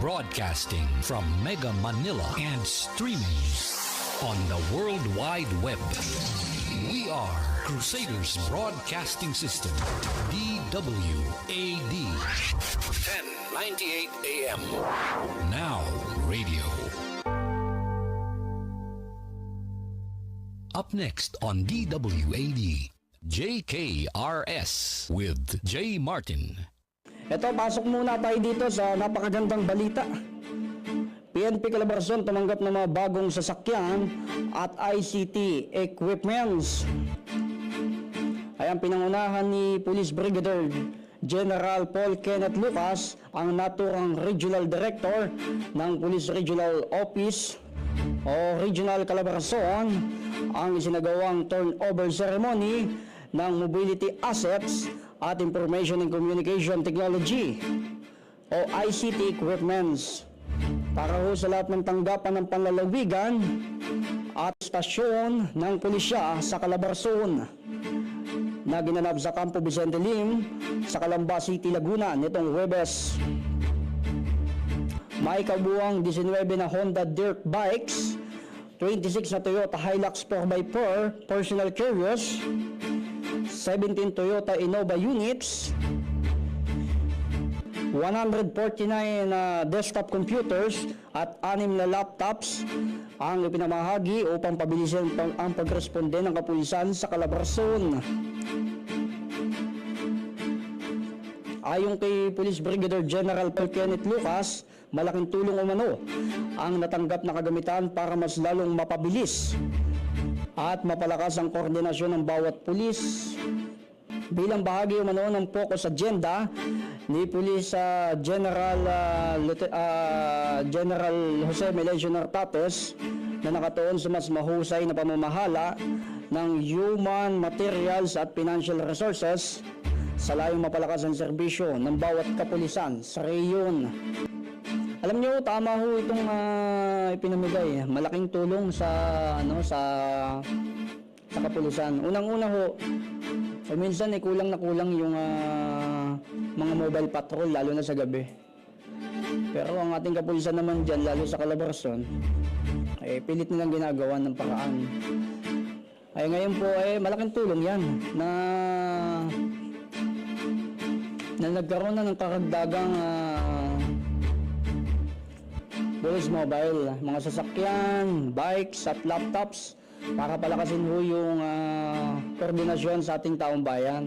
Broadcasting from Mega Manila and streaming on the World Wide Web. We are Crusaders Broadcasting System, DWAD. 1098 AM. Now radio. Up next on DWAD, JKRS with J. Martin. Ito, pasok muna tayo dito sa napakagandang balita. PNP Calabarzon tumanggap ng mga bagong sasakyan at ICT equipments. Ayan, pinangunahan ni Police Brigadier General Paul Kenneth Lucas, ang naturang Regional Director ng Police Regional Office o Regional Calabarzon, ang isinagawang turnover ceremony ng Mobility Assets at Information and Communication Technology o ICT equipments para ho sa lahat ng tanggapan ng panlalawigan at stasyon ng pulisya sa Calabarzon na ginanap sa Campo Vicente Lim sa Calamba City, Laguna nitong Huwebes. May kabuuang 19 na Honda Dirt Bikes, 26 na Toyota Hilux 4x4 personal carriers, 17 Toyota Innova units, 149 desktop computers at 6 na laptops ang ipinamahagi upang pabilisin ang pagresponde ng kapulisan sa Calabarzon. Ayon kay Police Brigadier General Paul Kenneth Lucas, malaking tulong umano ang natanggap na kagamitan para mas lalong mapabilis at mapalakas ang koordinasyon ng bawat pulis. Bilang bahagi umano ng focus agenda ni Police General Jose Melencio Nartates na nakatuon sa mas mahusay na pamamahala ng human, materials at financial resources sa layong mapalakas ang serbisyo ng bawat kapulisan sa rehiyon. Alam niyo, tama ho itong ipinamigay. Malaking tulong sa kapulisan. Unang-una ho, minsan kulang na kulang yung mga mobile patrol, lalo na sa gabi. Pero ang ating kapulisan naman dyan, lalo sa Calabarzon, pilit nilang ginagawa ng paraan. Ay ngayon po, malaking tulong yan na nagkaroon na ng karagdagang police mobile, mga sasakyan, bikes at laptops para palakasin ho yung koordinasyon sa ating taong bayan.